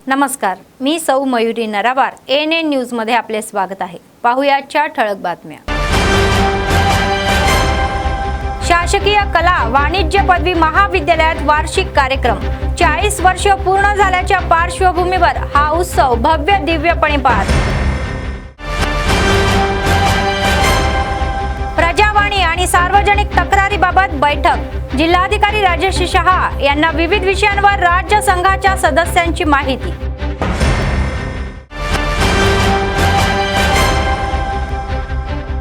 नमस्कार, मी सौ Mayuri नरावार ANN news मध्ये आपले स्वागत आहे। पाहुयाच्या ठळक बातम्या। शासकीय कला वाणिज्य पदवी महाविद्यालयात वार्षिक कार्यक्रम 40 वर्ष पूर्ण झाल्याच्या पार्श्वभूमीवर हा उत्सव भव्य दिव्यपणे पार। प्रजावाणी आणि सार्वजनिक तक्रारीबाबत बैठक। जिल्हाधिकारी राजेश शहा यांना विविध विषयांवर राज्य संघाच्या सदस्यांची माहिती।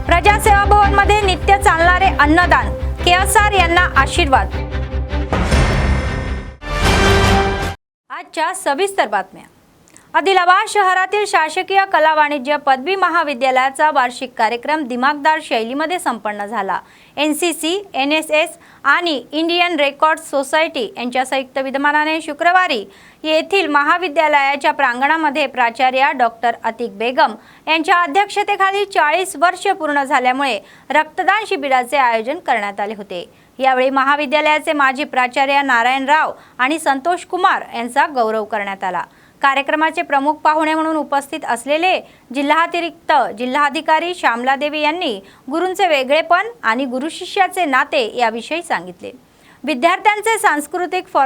प्रजासेवा भवन मध्ये नित्य चालणारे अन्नदान, KSR यांना आशीर्वाद। आजच्या सविस्तर बातम्या। आदिलाबाद शहरातील शासकीय कला वाणिज्य पदवी महाविद्यालयाचा वार्षिक कार्यक्रम दिमागदार शैलीमध्ये संपन्न झाला। NCC, NSS आणि इंडियन रेकॉर्ड सोसायटी यांच्या संयुक्त विद्यमानाने शुक्रवारी येथील महाविद्यालयाच्या प्रांगणामध्ये प्राचार्य डॉक्टर अतिक बेगम यांच्या अध्यक्षतेखाली 40 वर्ष पूर्ण झाल्यामुळे रक्तदान शिबिराचे आयोजन करण्यात आले होते। यावेळी महाविद्यालयाचे माजी प्राचार्य नारायण राव आणि संतोष कुमार यांचा गौरव करण्यात आला। कार्यक्रमाचे प्रमुख पाहुणे म्हणून उपस्थित असलेले जिल्हातिरिक्त जिल्हाधिकारी श्यामला देवी यांनी गुरूंचे वेगळेपण आणि गुरुशिष्याचे नाते याविषयी सांगितले। विद्यार्थ्यांचे सांस्कृतिक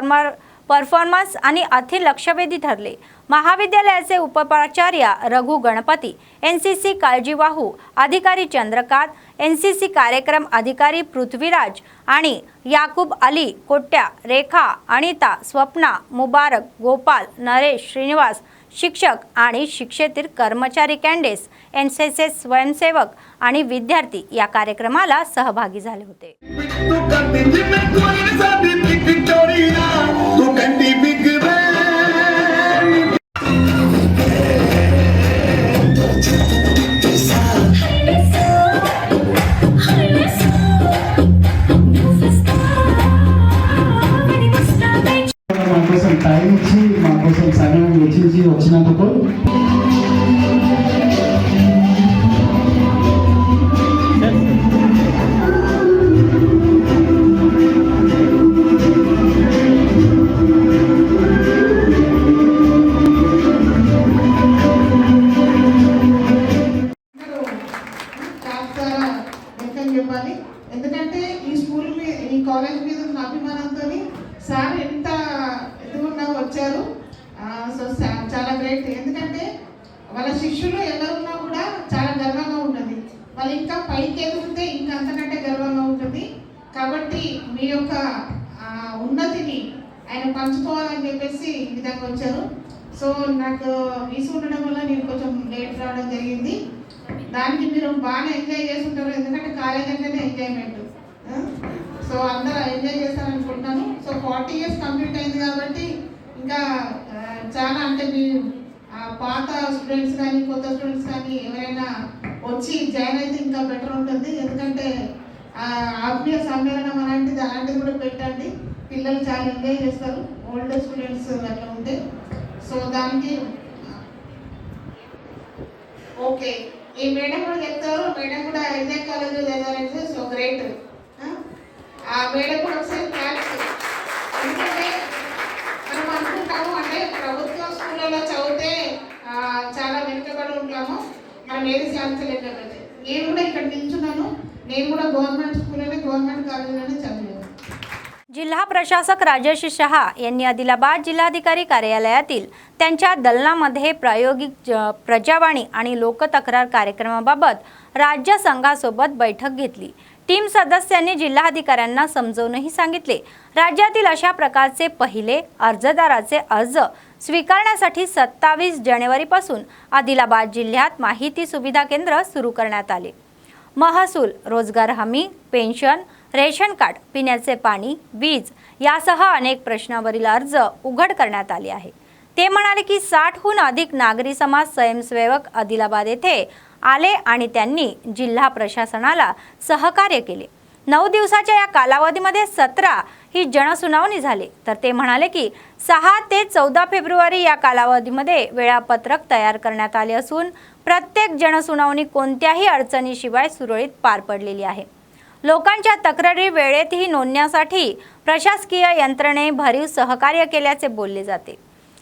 परफॉर्मन्स आणि अति लक्षवेधी ठरले। महाविद्यालयाचे उपप्राचार्य रघु गणपती, NCC काळजीवाहू अधिकारी चंद्रकांत, NCC कार्यक्रम अधिकारी पृथ्वीराज आणि याकूब अली, कोट्या, रेखा, अनिता, स्वप्ना, मुबारक, गोपाल, नरेश, श्रीनिवास, शिक्षक आणि शिक्षेतील कर्मचारी, कॅन्डेस, NSS स्वयंसेवक आणि विद्यार्थी या कार्यक्रमाला सहभागी झाले होते। ఎందుకంటే ఈ స్కూల్ మీద ఈ కాలేజ్ మీద ఉన్న అభిమానంతో సార్ ఎంత ఎదుగున్నా వచ్చారు। సో చాలా గ్రేట్। ఎందుకంటే వాళ్ళ శిష్యులు ఎవరున్నా కూడా చాలా గర్వంగా ఉంటుంది। వాళ్ళు ఇంకా పైకి ఎదిగితే ఇంకా అంతకంటే గర్వంగా ఉంటుంది। కాబట్టి మీ యొక్క ఉన్నతిని ఆయన పంచుకోవాలని చెప్పేసి ఈ విధంగా వచ్చారు। సో నాకు వీసు ఉండడం వల్ల నేను కొంచెం లేట్ రావడం జరిగింది। దానికి మీరు బాగా ఎంజాయ్ చేస్తుంటారు, ఎందుకంటే కాలేజ్ అంటేనే ఎంజాయ్మెంట్। సో అందరూ ఎంజాయ్ చేస్తారనుకుంటున్నాను। సో 40 ఇయర్స్ కంప్లీట్ అయింది కాబట్టి ఇంకా చాలా అంటే మీ పాత స్టూడెంట్స్ కానీ కొత్త స్టూడెంట్స్ కానీ ఎవరైనా వచ్చి జాయిన్ అయితే ఇంకా బెటర్ ఉంటుంది। ఎందుకంటే ఆత్మీయ సమ్మేళనం అలాంటిది కూడా పెట్టండి, పిల్లలు చాలా ఎంజాయ్ చేస్తారు ఓల్డ్ స్టూడెంట్స్ అట్లా ఉంటే। సో దానికి ఓకే ఈ మేడం కూడా చెప్తారు, మేడం కూడా ఎన్జాయ్ కాలేజ్లో చదివారంటే సో గ్రేట్। ఆ మేడం కూడా ఒకసారి క్లాప్స్। ఎందుకంటే మనం అనుకుంటాము అంటే ప్రభుత్వ స్కూళ్ళలో చదివితే చాలా వెనుకబడి ఉంటాము, మనం ఏది సాధించలేకపోతే। నేను కూడా ఇక్కడ నిల్చున్నాను, నేను కూడా గవర్నమెంట్ స్కూల్లోనే గవర్నమెంట్ కాలేజీలోనే चढलेलो। जिल्हा प्रशासक राजेश शहा यांनी आदिलाबाद जिल्हाधिकारी कार्यालयातील त्यांच्या दलनामध्ये प्रायोगिक प्रजावाणी आणि लोकतक्रार कार्यक्रमाबाबत राज्य संघासोबत बैठक घेतली। टीम सदस्यांनी जिल्हाधिकाऱ्यांना समजावूनही सांगितले। राज्यातील अशा प्रकारचे पहिले अर्जदाराचे अर्ज स्वीकारण्यासाठी 27 जानेवारीपासून आदिलाबाद जिल्ह्यात माहिती सुविधा केंद्र सुरू करण्यात आले। महसूल, रोजगार हमी, पेन्शन, रेशन कार्ड, पिण्याचे पाणी, वीज यासह अनेक प्रश्नावरील अर्ज उघड करण्यात आले आहे। ते म्हणाले की 60हून अधिक नागरी समाज स्वयंसेवक आदिलाबाद येथे आले आणि त्यांनी जिल्हा प्रशासनाला सहकार्य केले। 9 दिवसाच्या या कालावधीमध्ये 17 ही जनसुनावणी झाली। तर ते म्हणाले की 6 ते 14 फेब्रुवारी या कालावधीमध्ये वेळापत्रक तयार करण्यात आले असून प्रत्येक जनसुनावणी कोणत्याही अडचणीशिवाय सुरळीत पार पडलेली आहे। लोकांच्या तक्रारी वेळेतही नोंदण्यासाठी प्रशासकीय यंत्रणे भरीव सहकार्य केल्याचे बोलले जाते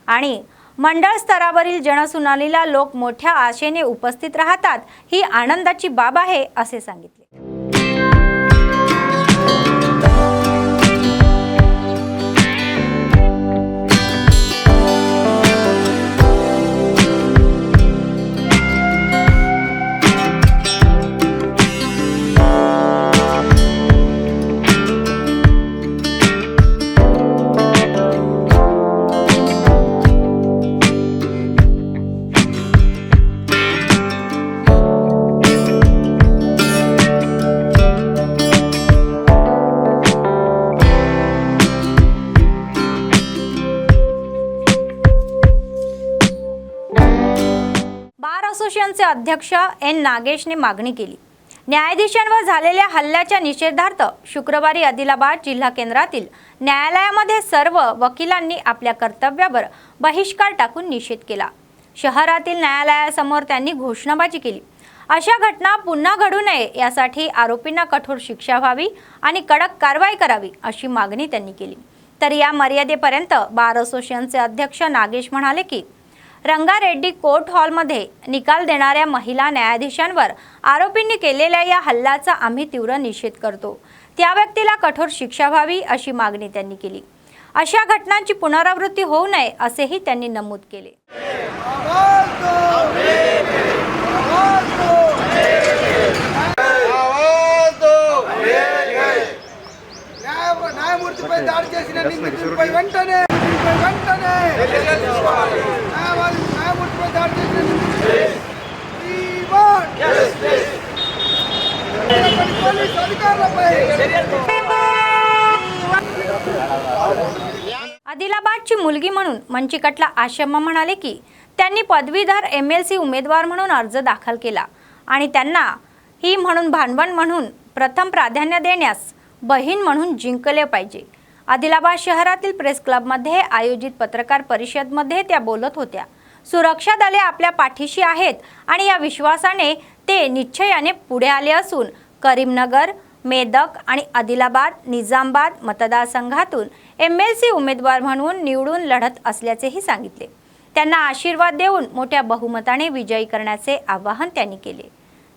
आणि मंडळ स्तरावरील जनसुनावणीला लोक मोठ्या आशेने उपस्थित राहतात, ही आनंदाची बाब आहे असे सांगितले. बार असोसिएशनचे अध्यक्ष एन नागेशने मागणी केली. न्यायाधीशांवर झालेल्या हल्ल्याच्या निषेधार्थ शुक्रवारी आदिलाबाद जिल्हा केंद्रातील न्यायालयामध्ये सर्व वकिलांनी आपल्या कर्तव्यावर बहिष्कार टाकून निषेध केला. शहरातील न्यायालयासमोर त्यांनी घोषणाबाजी केली. अशा घटना पुन्हा घडू नये यासाठी आरोपींना कठोर शिक्षा व्हावी आणि कडक कारवाई करावी अशी मागणी त्यांनी केली. तर या मर्यादेपर्यंत बार असोसिएशनचे अध्यक्ष नागेश म्हणाले की रंगारेड्डी कोर्ट हॉलमध्ये निकाल देणाऱ्या महिला न्यायाधीशांवर आरोपींनी केलेल्या या हल्ल्याचा आम्ही तीव्र निषेध करतो. त्या व्यक्तीला कठोर शिक्षा व्हावी अशी मागणी त्यांनी केली. अशा घटनांची पुनरावृत्ती होऊ नये असेही त्यांनी नमूद केले. న్యాయమూర్తిపై దాడి చేసిన నిందితుడిపై వెంటనే న్యాయమూర్తిపై దాడి చేసిన పోలీసు అధికారులపై आदिलाबादची मुलगी म्हणून मंचिकटला आशम्मा म्हणाले की त्यांनी पदवीधर MLC उमेदवार म्हणून अर्ज दाखल केला आणि त्यांना ही म्हणून भांडवल म्हणून प्रथम प्राधान्य देण्यास बहीण म्हणून जिंकले पाहिजे. आदिलाबाद शहरातील प्रेस क्लबमध्ये आयोजित पत्रकार परिषदेमध्ये त्या बोलत होत्या. सुरक्षा दले आपल्या पाठीशी आहेत आणि या विश्वासाने ते निश्चयाने पुढे आले असून करीमनगर, मेदक आणि आदिलाबाद, निजामाबाद मतदारसंघातून MLC उमेदवार म्हणून निवडून लढत असल्याचेही सांगितले. त्यांना आशीर्वाद देऊन मोठ्या बहुमताने विजयी करण्याचे आवाहन त्यांनी केले.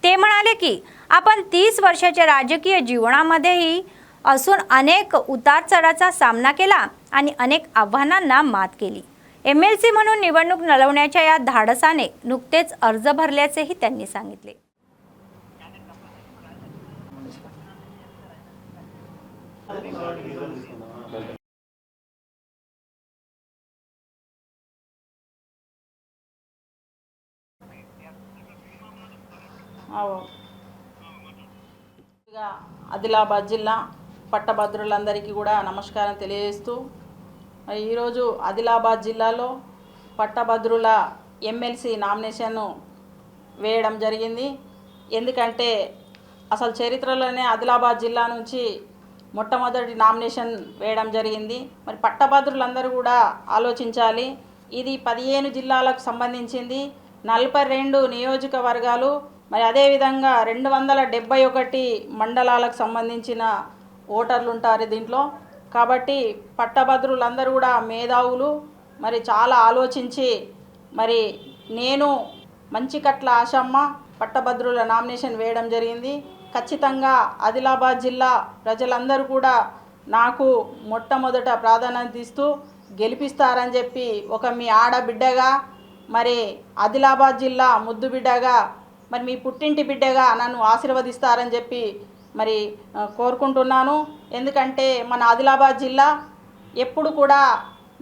ते म्हणाले की आपण 30 वर्षाच्या राजकीय जीवनामध्येही असून अनेक उतार-चढावाचा सामना केला आणि अनेक आव्हानांना मात केली. MLC म्हणून निवडणूक लढवण्याच्या या धाडसाने नुकतेच अर्ज भरल्याचेही त्यांनी सांगितले. ఆదిలాబాద్ జిల్లా పట్టభద్రులందరికీ కూడా నమస్కారం తెలియజేస్తూ ఈరోజు ఆదిలాబాద్ జిల్లాలో పట్టభద్రుల MLC నామినేషన్ వేయడం జరిగింది. ఎందుకంటే అసలు చరిత్రలోనే ఆదిలాబాద్ జిల్లా నుంచి మొట్టమొదటి నామినేషన్ వేయడం జరిగింది. మరి పట్టభద్రులందరూ కూడా ఆలోచించాలి. ఇది 15 జిల్లాలకు సంబంధించింది, 42 నియోజకవర్గాలు, మరి అదేవిధంగా 271 మండలాలకు సంబంధించిన ఓటర్లు ఉంటారు దీంట్లో. కాబట్టి పట్టభద్రులందరూ కూడా మేధావులు, మరి చాలా ఆలోచించి మరి నేను మంచికట్ల ఆశమ్మ పట్టభద్రుల నామినేషన్ వేయడం జరిగింది. ఖచ్చితంగా ఆదిలాబాద్ జిల్లా ప్రజలందరూ కూడా నాకు మొట్టమొదట ప్రాధాన్యత ఇస్తూ గెలిపిస్తారని చెప్పి ఒక మీ ఆడబిడ్డగా, మరి ఆదిలాబాద్ జిల్లా ముద్దు బిడ్డగా, మరి మీ పుట్టింటి బిడ్డగా నన్ను ఆశీర్వదిస్తారని చెప్పి మరి కోరుకుంటున్నాను. ఎందుకంటే మన ఆదిలాబాద్ జిల్లా ఎప్పుడు కూడా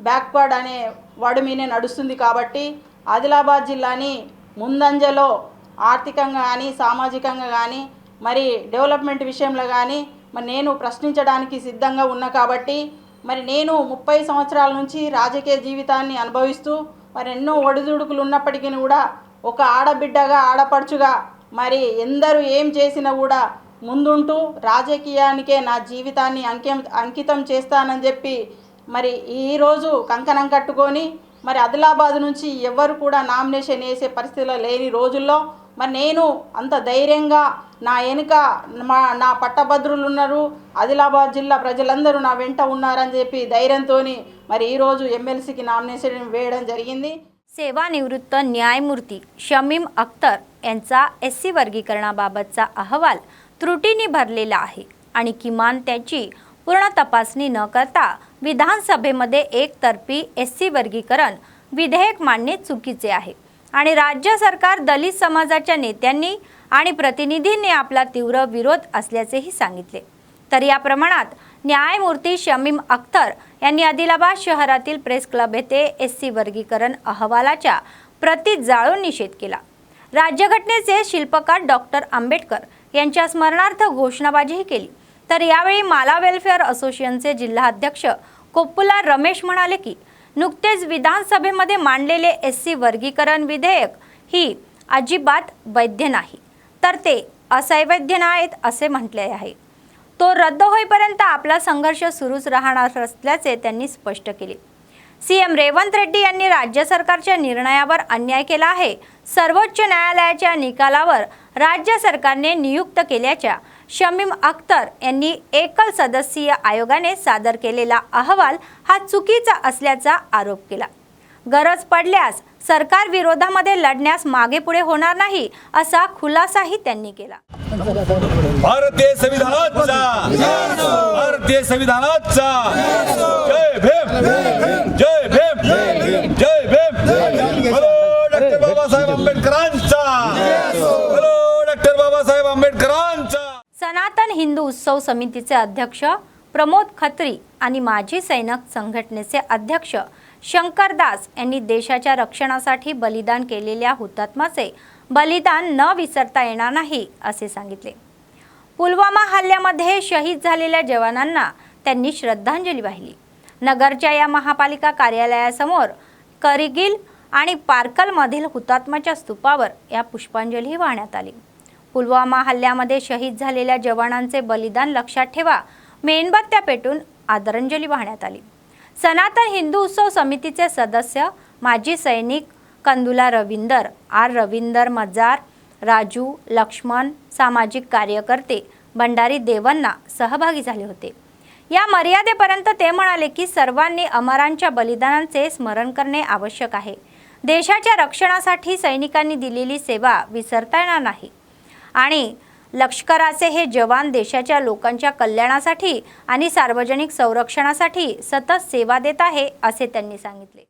బ్యాక్వర్డ్ అనే వర్డ్ మీనే నడుస్తుంది. కాబట్టి ఆదిలాబాద్ జిల్లాని ముందంజలో ఆర్థికంగా కానీ సామాజికంగా కానీ మరి డెవలప్మెంట్ విషయంలో కానీ మరి నేను ప్రశ్నించడానికి సిద్ధంగా ఉన్నా. కాబట్టి మరి నేను 30 సంవత్సరాల నుంచి రాజకీయ జీవితాన్ని అనుభవిస్తూ మరి ఎన్నో ఒడిదుడుకులు ఉన్నప్పటికీ కూడా ఒక ఆడబిడ్డగా, ఆడపడుచుగా మరి ఎందరూ ఏం చేసినా కూడా ముందుంటూ రాజకీయానికే నా జీవితాన్ని అంకితం చేస్తానని చెప్పి మరి ఈరోజు కంకణం కట్టుకొని మరి ఆదిలాబాద్ నుంచి ఎవరు కూడా నామినేషన్ వేసే పరిస్థితిలో లేని రోజుల్లో మరి నేను అంత ధైర్యంగా నా వెనుక నా పట్టభద్రులు ఉన్నారు, ఆదిలాబాద్ జిల్లా ప్రజలందరూ నా వెంట ఉన్నారని చెప్పి ధైర్యంతో మరి ఈరోజు MLCకి నామినేషన్ వేయడం జరిగింది. सेवानिवृत्त न्यायमूर्ती शमीम अख्तर यांचा SC वर्गीकरणाबाबतचा अहवाल त्रुटींनी भरलेला आहे आणि किमान त्याची पूर्ण तपासणी न करता विधानसभेमध्ये एकतर्फी SC वर्गीकरण विधेयक मांडणे चुकीचे आहे आणि राज्य सरकार दलित समाजाच्या नेत्यांनी आणि प्रतिनिधींनी आपला तीव्र विरोध असल्याचेही सांगितले. तर या प्रमाणात न्यायमूर्ती शमीम अख्तर यांनी आदिलाबाद शहरातील प्रेस क्लब येथे SC वर्गीकरण अहवालाच्या प्रती जाळून निषेध केला. राज्यघटनेचे शिल्पकार डॉक्टर आंबेडकर यांच्या स्मरणार्थ घोषणाबाजीही केली. तर यावेळी माला वेलफेअर असोसिएशनचे जिल्हाध्यक्ष कोप्पुला रमेश म्हणाले की नुकतेच विधानसभेमध्ये मांडलेले SC वर्गीकरण विधेयक ही अजिबात वैध नाही, तर ते असंवैध नाहीत असे म्हटले आहे. तो रद्द होईपर्यंत आपला संघर्ष सुरूच राहणार असल्याचे त्यांनी स्पष्ट केले. CM रेवंत रेड्डी यांनी राज्य सरकारच्या निर्णयावर अन्याय केला आहे. सर्वोच्च न्यायालयाच्या निकालावर राज्य सरकारने नियुक्त केल्याच्या शमीम अख्तर यांनी एकल सदस्यीय आयोगाने सादर केलेला अहवाल हा चुकीचा असल्याचा आरोप केला. गरज पडल्यास सरकार विरोधामध्ये लढण्यास मागे पुढे होणार नाही असा खुलासाही त्यांनी केला. भारतीय संविधानाचा जय भीम, जय भीम, जय भीम. बोलो डॉक्टर बाबासाहेब आंबेडकरांचा, बोलो डॉक्टर बाबासाहेब आंबेडकरांचा. सनातन हिंदू उत्सव समितीचे अध्यक्ष प्रमोद खत्री आणि माजी सैनिक संघटनेचे अध्यक्ष शंकर दास यांनी देशाच्या रक्षणासाठी बलिदान केलेल्या हुतात्म्याचे बलिदान न विसरता येणार नाही असे सांगितले. पुलवामा हल्ल्यामध्ये शहीद झालेल्या जवानांना त्यांनी श्रद्धांजली वाहिली. नगरच्या या महापालिका कार्यालयासमोर करगिल आणि पारकलमधील हुतात्म्याच्या स्तूपावर या पुष्पांजली वाहण्यात आली. पुलवामा हल्ल्यामध्ये शहीद झालेल्या जवानांचे बलिदान लक्षात ठेवा, मेणबत्त्या पेटून आदरांजली वाहण्यात आली. सनातन हिंदू उत्सव समितीचे सदस्य माजी सैनिक कंदुला रविंदर, आर रविंदर मजार, राजू लक्ष्मण, सामाजिक कार्यकर्ते भंडारी देवन्ना सहभागी झाले होते. या मर्यादेपर्यंत ते म्हणाले की सर्वांनी अमरांच्या बलिदानांचे स्मरण करणे आवश्यक आहे. देशाच्या रक्षणासाठी सैनिकांनी दिलेली सेवा विसरता येणार नाही आणि लष्कराचे हे जवान देशाच्या लोकांच्या कल्याणासाठी आणि सार्वजनिक संरक्षणासाठी सतत सेवा देत आहे असे त्यांनी सांगितले.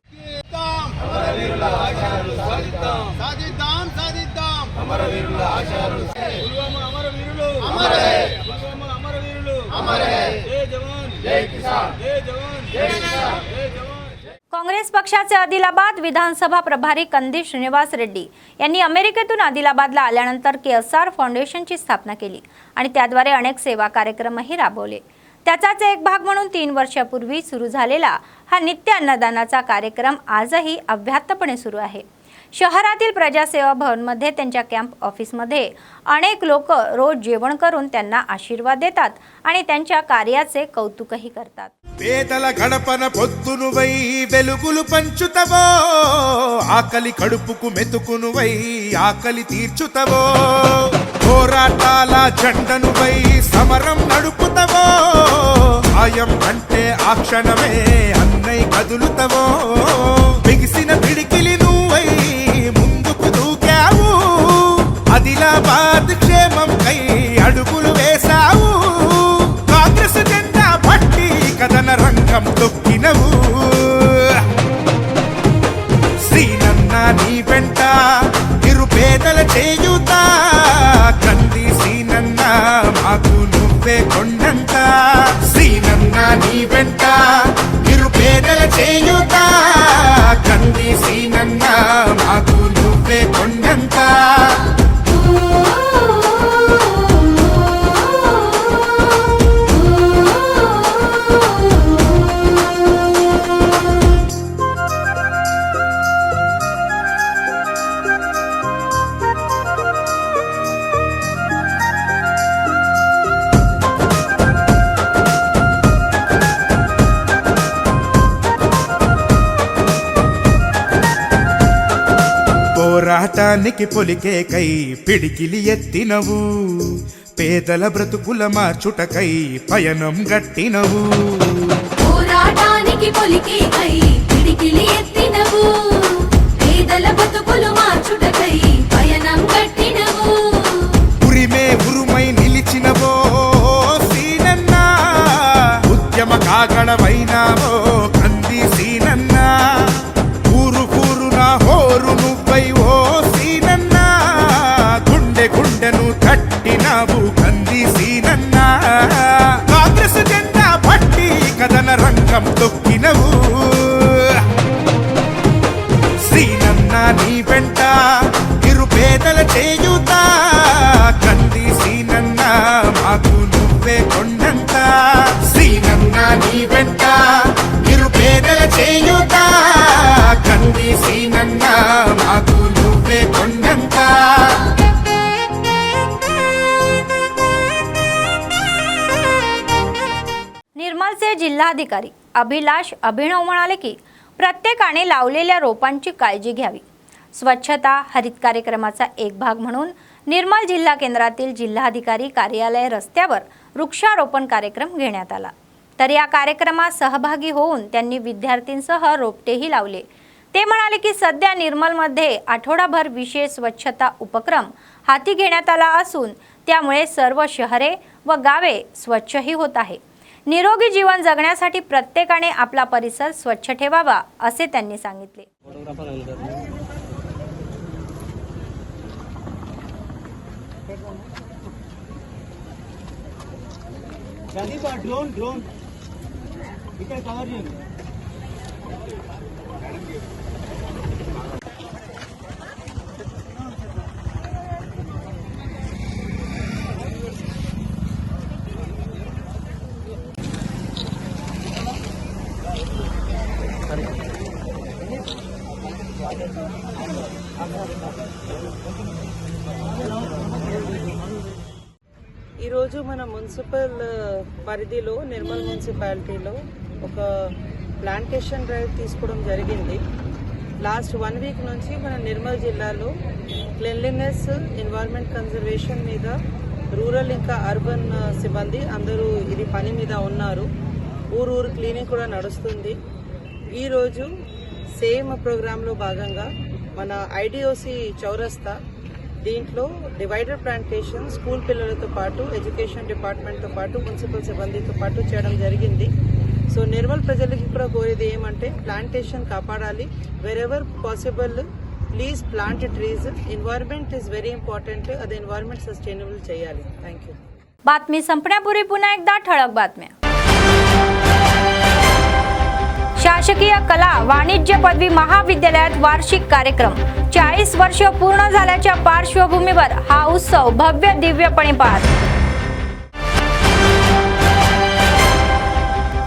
काँग्रेस पक्षाचे आदिलाबाद विधानसभा प्रभारी कंदी श्रीनिवास रेड्डी यांनी अमेरिकेतून आदिलाबादला आल्यानंतर KSR फाउंडेशनची स्थापना केली आणि त्याद्वारे अनेक सेवा कार्यक्रमही राबवले. त्याचाच एक भाग म्हणून 3 वर्षापूर्वी सुरू झालेला हा नित्य अन्नदानाचा कार्यक्रम आजही अव्याहतपणे सुरू आहे. शहरातील प्रजासेवा भवनमध्ये त्यांच्या कॅम्प ऑफिसमध्ये अनेक लोक रोज जेवण करून त्यांना आशीर्वाद देतात आणि त्यांच्या कार्याचे कौतुकही करतात. పేదల గడపన పొద్దునువై వెలుగులు పంచుతవో ఆకలి కడుపుకు మెతుకునువై ఆకలి తీర్చుతవో పోరాటాల జెండనువై సమరం నడుపుతవో ఆయం అంటే ఆ క్షణమే అన్నై కదులుతవో బిగిసిన పిడికిలి నువ్వై ముందుకు దూకావు ఆదిలాబాద్ క్షేమం కై అడుగులు వేసావు కాంగ్రెస్ జెండా పట్టి కదన రంగం తొక్కినవు శ్రీనన్న నీ వెంట నిరుపేదల చేయుతా కంది శ్రీనన్న మాకు నువ్వే కొండంత శ్రీనన్న నీ వెంట నిరుపేదల చేయుతా కంది శ్రీనన్న మాకు నువ్వే కొండంత పోరాటానికి పొలికేకై పిడికిలి ఎత్తినవు పేదల బ్రతుకుల మార్చుటకై పయనం గట్టినవు పోరాటానికి పొలికేకై పిడికిలి ఎత్తినవు పేదల బతుకులు మార్చుటకై పయనం కట్టినవు ఉరిమే ఉరుమై నిలిచినవో సీనన్న ఉద్యమ కాగడవైనావో కంది సీనన్న ఊరు ఊరున హోరు నువ్వై ఓ సీనన్న గుండె గుండెను తట్టినావు కంది సీనన్న కాంగ్రెస్ జెండా పట్టి కథన రంగం తొక్కినవు సీనన్న నీ వెంట నిరుపేదల చేయుతా కంది సీనన్న మాకు నువ్వే కొండంత సీనన్న నీ వెంట నిరుపేదల చేయుతా కంది సీనన్న మాకు నువ్వే కొండంత निर्मलचे जिल्हाधिकारी अभिलाष अभिनव म्हणाले की प्रत्येकाने लावलेल्या रोपांची काळजी घ्यावी। स्वच्छता हरित कार्यक्रमाचा एक भाग म्हणून निर्मल जिल्हा केंद्रातील जिल्हाधिकारी कार्यालय रस्त्यावर वृक्षारोपण कार्यक्रम घेण्यात आला। तर या कार्यक्रमात सहभागी होऊन त्यांनी विद्यार्थ्यांसह रोपटेही लावले। ते म्हणाले की सध्या निर्मलमध्ये आठवडाभर विशेष स्वच्छता उपक्रम हाती घेण्यात आला असून त्यामुळे सर्व शहरे व गावे स्वच्छही होत आहे। निरोगी जीवन जगण्यासाठी प्रत्येकाने आपला परिसर स्वच्छ ठेवावा असे त्यांनी सांगितले। ఈరోజు మన మున్సిపల్ పరిధిలో నిర్మల్ మున్సిపాలిటీలో ఒక ప్లాంటేషన్ డ్రైవ్ తీసుకోవడం జరిగింది। లాస్ట్ 1 వీక్ నుంచి మన నిర్మల్ జిల్లాలో క్లీన్లీనెస్ ఎన్వైరన్మెంట్ కన్జర్వేషన్ మీద రూరల్ ఇంకా అర్బన్ సిబ్బంది అందరూ ఇది పని మీద ఉన్నారు। ఊరు క్లీనింగ్ కూడా నడుస్తుంది। ఈరోజు సేమ్ ప్రోగ్రాంలో భాగంగా మన ఐడిఓసి చౌరస్తా దీంట్లో డివైడర్ ప్లాంటేషన్ స్కూల్ పిల్లలతో పాటు ఎడ్యుకేషన్ డిపార్ట్మెంట్తో పాటు మున్సిపల్ సిబ్బందితో పాటు చేయడం జరిగింది। సో నిర్మల్ ప్రజలకి కూడా కోరేది ఏమంటే ప్లాంటేషన్ కాపాడాలి। Wherever possible please plant trees. Environment is very important. అది ఎన్వైరన్మెంట్ సస్టైనబుల్ చేయాలి। థాంక్यू। बातमी संपण्यापूर्वी पुन्हा एकदा ठळक बातम्या। शासकीय कला वाणिज्य पदवी महाविद्यालयात वार्षिक कार्यक्रम 40 वर्ष पूर्ण झाल्याच्या पार्श्वभूमीवर हा उत्सव भव्य दिव्यपणे पार।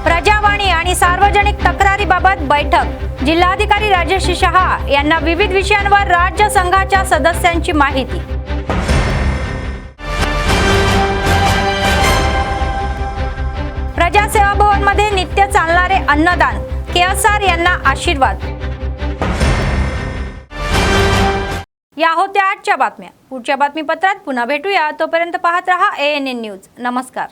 प्रजावाणी आणि सार्वजनिक तक्रारीबाबत बैठक। जिल्हाधिकारी राजेश शहा यांना विविध विषयांवर राज्य संघाच्या सदस्यांची माहिती। प्रजासेवा भवन मध्ये नित्य चालणारे अन्नदान। केएसआर यांना आशीर्वाद। या होत्या आजच्या बातम्या। पुढच्या बातमीपत्रात पुन्हा भेटूया। तोपर्यंत पाहत रहा ANN न्यूज। नमस्कार।